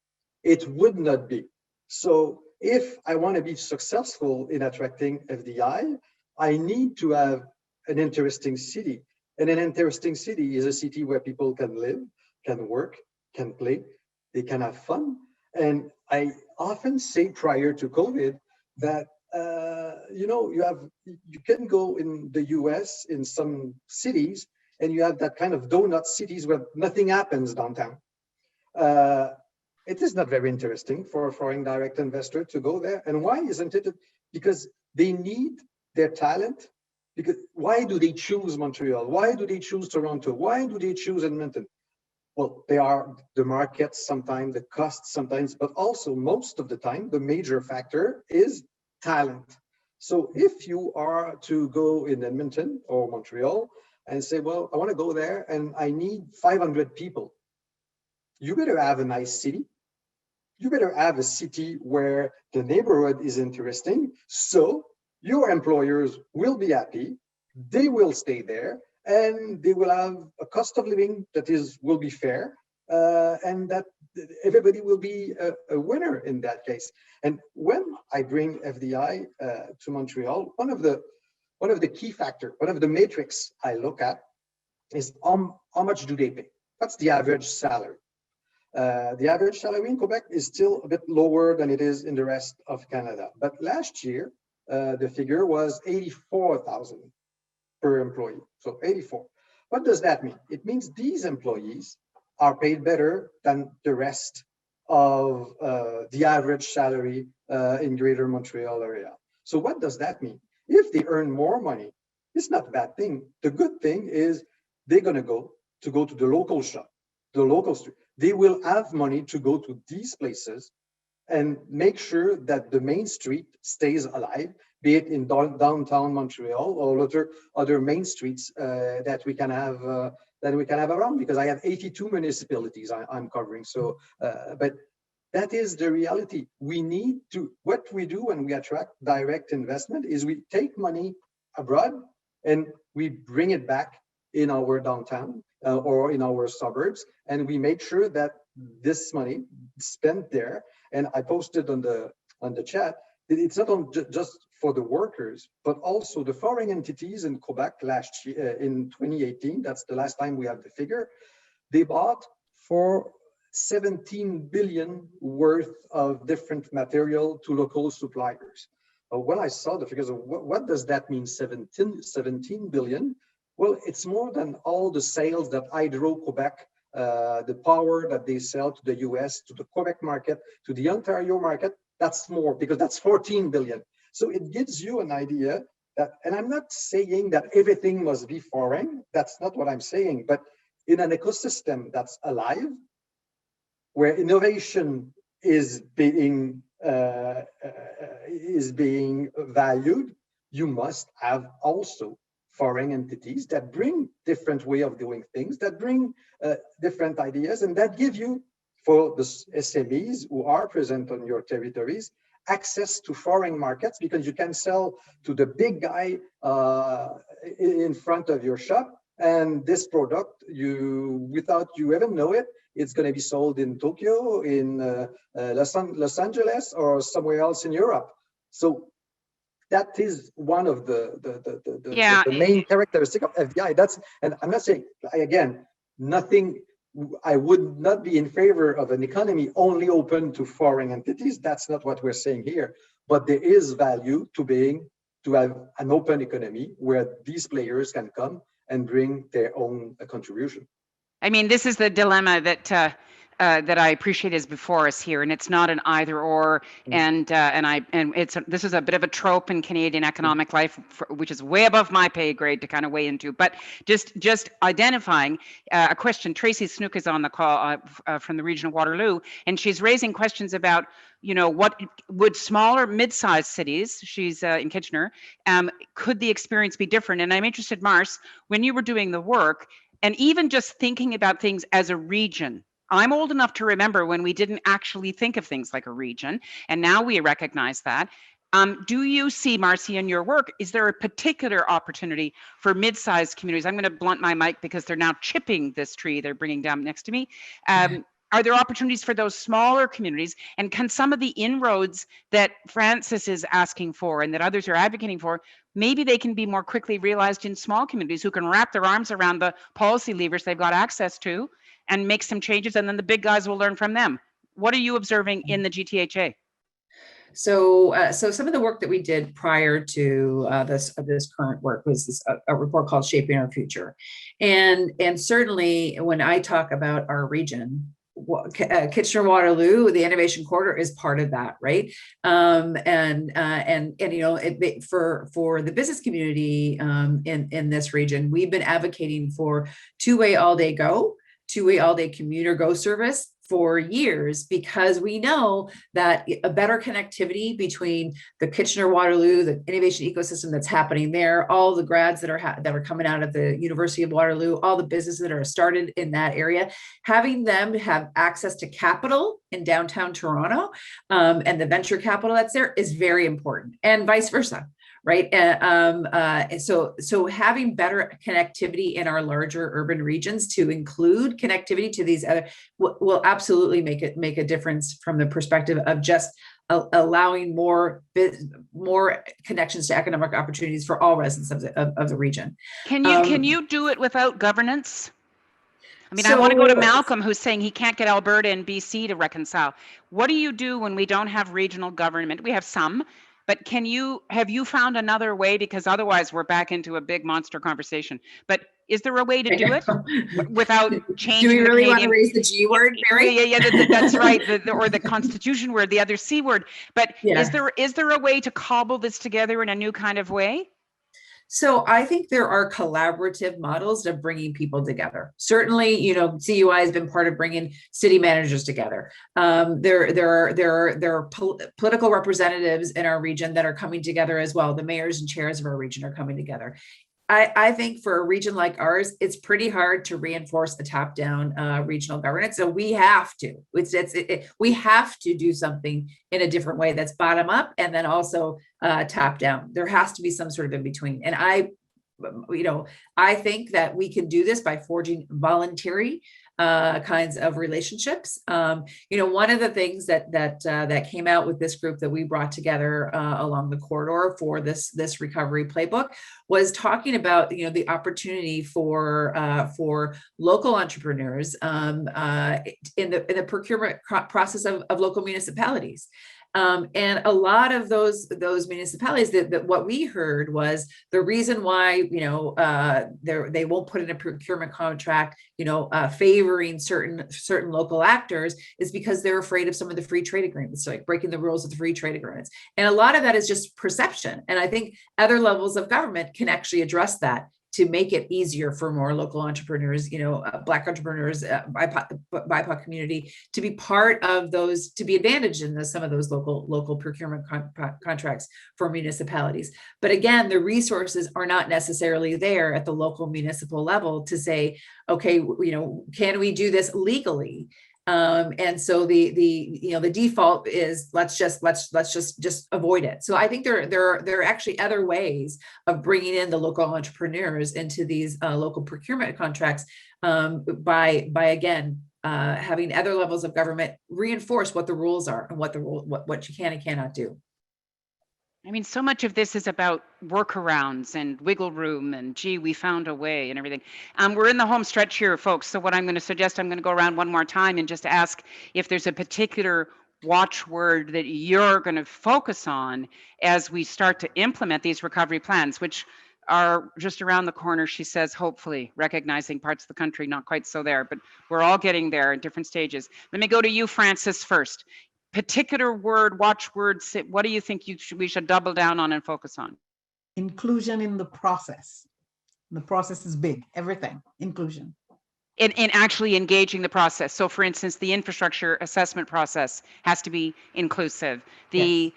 It would not be. So if I want to be successful in attracting FDI, I need to have an interesting city. And an interesting city is a city where people can live, can work, can play, they can have fun. And I often say prior to COVID that you can go in the US in some cities and you have that kind of donut cities where nothing happens downtown. It is not very interesting for a foreign direct investor to go there. And why isn't it? Because they need their talent. Because why do they choose Montreal? Why do they choose Toronto? Why do they choose Edmonton? Well, they are the markets sometimes, the costs sometimes, but also most of the time, the major factor is talent. So if you are to go in Edmonton or Montreal and say, well, I want to go there and I need 500 people, you better have a nice city. You better have a city where the neighborhood is interesting. So your employers will be happy. They will stay there and they will have a cost of living that will be fair, and that everybody will be a winner in that case. And when I bring FDI to Montreal, one of the key factors, one of the metrics I look at is how much do they pay? What's the average salary? The average salary in Quebec is still a bit lower than it is in the rest of Canada. But last year, the figure was 84,000 per employee. So 84. What does that mean? It means these employees are paid better than the rest of the average salary in Greater Montreal area. So what does that mean? If they earn more money, it's not a bad thing. The good thing is they're going to go to the local shop, the local street. They will have money to go to these places and make sure that the main street stays alive, be it in downtown Montreal or other main streets that we can have around. Because I have 82 municipalities I'm covering. So, but that is the reality. We need to. What we do when we attract direct investment is we take money abroad and we bring it back in our downtown or in our suburbs, and we make sure that this money spent there. And I posted on the chat, it's not just for the workers, but also the foreign entities in Quebec last year, in 2018, that's the last time we have the figure, they bought for 17 billion worth of different material to local suppliers. When I saw the figures, what does that mean, 17 billion? Well, it's more than all the sales that Hydro-Quebec the power that they sell to the US, to the Quebec market, to the Ontario market, that's more, because that's 14 billion. So it gives you an idea that, and I'm not saying that everything must be foreign, that's not what I'm saying, but in an ecosystem that's alive, where innovation is being valued, you must have also foreign entities that bring different way of doing things, that bring different ideas, and that give you, for the SMEs who are present on your territories, access to foreign markets, because you can sell to the big guy in front of your shop, and this product, without you even know it, it's going to be sold in Tokyo, in Los Angeles, or somewhere else in Europe. So that is one of the main characteristic of FDI. And I'm not saying, again, nothing. I would not be in favor of an economy only open to foreign entities. That's not what we're saying here. But there is value to have an open economy where these players can come and bring their own contribution. I mean, this is the dilemma that that I appreciate is before us here, and it's not an either or. And this is a bit of a trope in Canadian economic life, which is way above my pay grade to kind of weigh into. But just identifying a question. Tracy Snook is on the call from the region of Waterloo, and she's raising questions about, what would smaller, mid-sized cities, she's in Kitchener, could the experience be different? And I'm interested, Mars, when you were doing the work, and even just thinking about things as a region. I'm old enough to remember when we didn't actually think of things like a region, and now we recognize that. Do you see, Marcy, in your work, is there a particular opportunity for mid-sized communities? I'm going to blunt my mic because they're now chipping this tree they're bringing down next to me. Are there opportunities for those smaller communities? And can some of the inroads that Francis is asking for and that others are advocating for, maybe they can be more quickly realized in small communities who can wrap their arms around the policy levers they've got access to and make some changes, and then the big guys will learn from them? What are you observing in the GTHA? So some of the work that we did prior to this current work was a report called Shaping Our Future, and certainly when I talk about our region, Kitchener-Waterloo, the innovation corridor is part of that, right? For the business community in this region, we've been advocating for two-way all-day commuter go service for years, because we know that a better connectivity between the Kitchener-Waterloo, the innovation ecosystem that's happening there, all the grads that are coming out of the University of Waterloo, all the businesses that are started in that area, having them have access to capital in downtown Toronto, and the venture capital that's there is very important, and vice versa. Right. So having better connectivity in our larger urban regions to include connectivity to these other will absolutely make a difference from the perspective of just allowing more connections to economic opportunities for all residents of the region. Can you do it without governance? I mean, I want to go to Malcolm, who's saying he can't get Alberta and BC to reconcile. What do you do when we don't have regional government? We have some. But have you found another way? Because otherwise we're back into a big monster conversation. But is there a way to do it without changing? Do we really want to raise the G word, Mary? Yeah, that's right. Or the Constitution word, the other C word. But is there a way to cobble this together in a new kind of way? So I think there are collaborative models of bringing people together. Certainly, CUI has been part of bringing city managers together. There are political representatives in our region that are coming together as well. The mayors and chairs of our region are coming together. I think for a region like ours, it's pretty hard to reinforce a top-down regional governance. So we have to. We have to do something in a different way that's bottom-up and then also top-down. There has to be some sort of in-between. And I think that we can do this by forging voluntary kinds of relationships. One of the things that came out with this group that we brought together along the corridor for this recovery playbook was talking about the opportunity for local entrepreneurs in the procurement process of local municipalities. And a lot of those municipalities, that what we heard was the reason why, they won't put in a procurement contract, favoring certain local actors, is because they're afraid of some of the free trade agreements, like breaking the rules of the free trade agreements. And a lot of that is just perception. And I think other levels of government can actually address that to make it easier for more local entrepreneurs, Black entrepreneurs, BIPOC community, to be part of those, to be advantaged in some of those local procurement contracts for municipalities. But again, the resources are not necessarily there at the local municipal level to say, okay, can we do this legally? And so the default is let's just avoid it. So I think there are actually other ways of bringing in the local entrepreneurs into these local procurement contracts, by again having other levels of government reinforce what the rules are and what you can and cannot do. I mean, so much of this is about workarounds and wiggle room and gee, we found a way and everything. We're in the home stretch here, folks. So what I'm going to suggest, I'm going to go around one more time and just ask if there's a particular watchword that you're going to focus on as we start to implement these recovery plans, which are just around the corner, she says, hopefully, recognizing parts of the country not quite so there, but we're all getting there in different stages. Let me go to you, Francis, first. Particular word, watchwords, what do you think we should double down on and focus on? Inclusion in the process. The process is big, everything, inclusion. In actually engaging the process. So for instance, the infrastructure assessment process has to be inclusive. The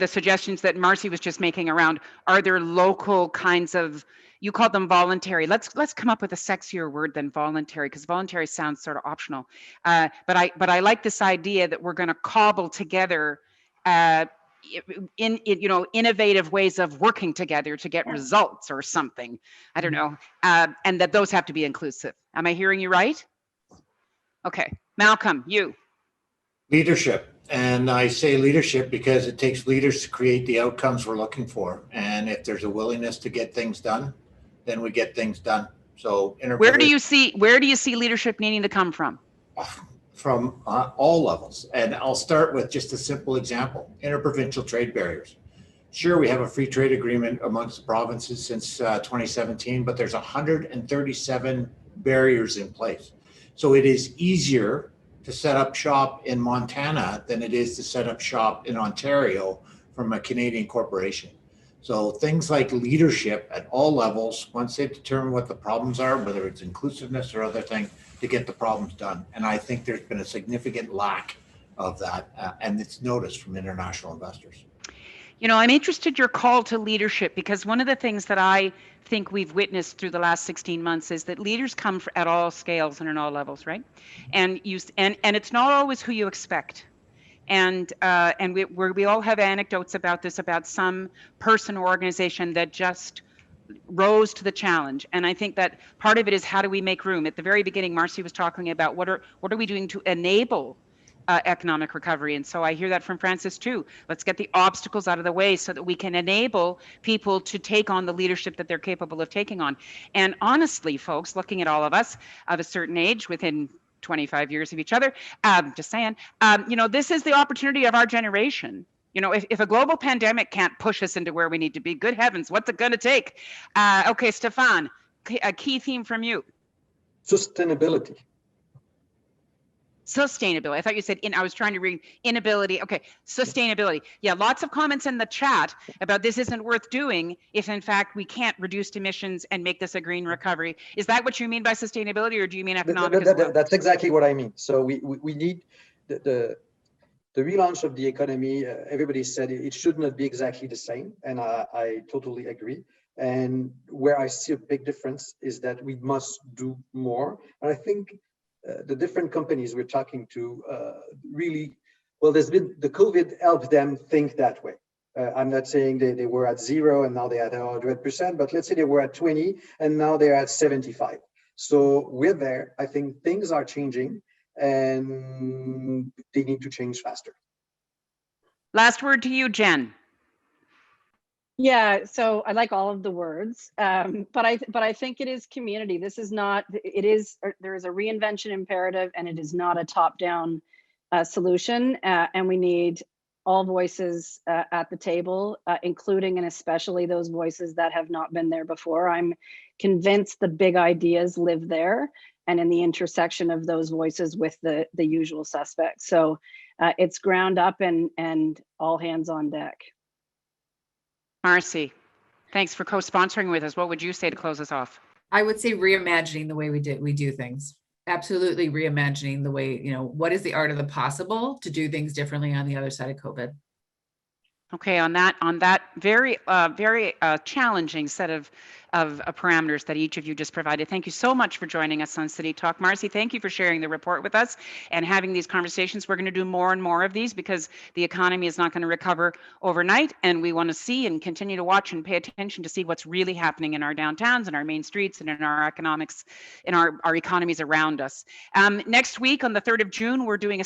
suggestions that Marcy was just making around, are there local kinds of, you call them voluntary. Let's come up with a sexier word than voluntary, because voluntary sounds sort of optional. But I like this idea that we're going to cobble together innovative ways of working together to get results or something. I don't know. And that those have to be inclusive. Am I hearing you right? Okay, Malcolm, you. Leadership. And I say leadership because it takes leaders to create the outcomes we're looking for. And if there's a willingness to get things done, then we get things done. So where do you see leadership needing to come from? From all levels. And I'll start with just a simple example, interprovincial trade barriers. Sure, we have a free trade agreement amongst the provinces since 2017, but there's 137 barriers in place. So it is easier to set up shop in Montana than it is to set up shop in Ontario from a Canadian corporation. So things like leadership at all levels, once they determine what the problems are, whether it's inclusiveness or other things, to get the problems done. And I think there's been a significant lack of that, and it's noticed from international investors. I'm interested in your call to leadership, because one of the things that I think we've witnessed through the last 16 months is that leaders come at all scales and at all levels, right? And it's not always who you expect. And we all have anecdotes about this, about some person or organization that just rose to the challenge. And I think that part of it is, how do we make room? At the very beginning, Marcy was talking about what are we doing to enable economic recovery. And so I hear that from Francis too. Let's get the obstacles out of the way so that we can enable people to take on the leadership that they're capable of taking on. And honestly, folks, looking at all of us of a certain age, within 25 years of each other, just saying, this is the opportunity of our generation. If a global pandemic can't push us into where we need to be, good heavens, what's it going to take? Okay, Stéphane, a key theme from you. Sustainability. I thought you said I was trying to read inability. Okay, sustainability. Yeah, lots of comments in the chat about this isn't worth doing if in fact we can't reduce emissions and make this a green recovery. Is that what you mean by sustainability, or do you mean economic as well? That's exactly what I mean. So we need the relaunch of the economy. Everybody said it should not be exactly the same, and I totally agree. And where I see a big difference is that we must do more. And I think the different companies we're talking to really, there's been, the COVID helped them think that way. I'm not saying they were at 0 and now they're at 100%, but let's say they were at 20 and now they're at 75. So we're there. I think things are changing and they need to change faster. Last word to you, Jen. Yeah, so I like all of the words, but I think it is community. There is a reinvention imperative, and it is not a top-down solution, and we need all voices at the table, including and especially those voices that have not been there before. I'm convinced the big ideas live there and in the intersection of those voices with the usual suspects. So it's ground up and all hands on deck. Marcy, thanks for co-sponsoring with us. What would you say to close us off? I would say reimagining the way we do things. Absolutely reimagining the way, what is the art of the possible to do things differently on the other side of COVID. Okay, on that very challenging set of parameters that each of you just provided. Thank you so much for joining us on City Talk. Marcy, thank you for sharing the report with us and having these conversations. We're going to do more and more of these because the economy is not going to recover overnight, and we want to see and continue to watch and pay attention to see what's really happening in our downtowns and our main streets and in our economics, in our economies around us. Next week on the 3rd of June, we're doing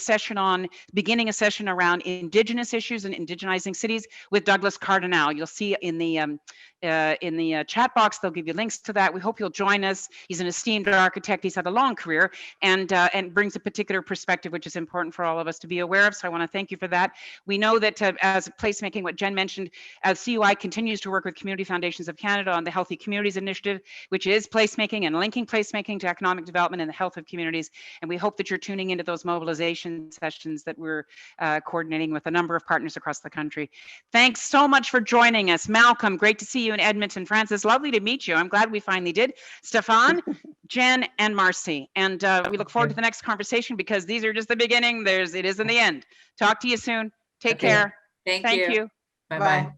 beginning a session around Indigenous issues and indigenizing cities with Douglas Cardinal. You'll see in the chat box, they'll give you links to that. We hope you'll join us. He's an esteemed architect. He's had a long career and brings a particular perspective, which is important for all of us to be aware of. So I want to thank you for that. We know that as placemaking, what Jen mentioned, CUI continues to work with Community Foundations of Canada on the Healthy Communities Initiative, which is placemaking and linking placemaking to economic development and the health of communities. And we hope that you're tuning into those mobilization sessions that we're coordinating with a number of partners across the country. Thanks so much for joining us. Malcolm, great to see you in Edmonton. Francis, lovely to meet you. I'm glad we finally did. Stéphane, Jen, and Marcy. And we look forward to the next conversation because these are just the beginning. It is in the end. Talk to you soon. Take care. Thank you. Bye-bye.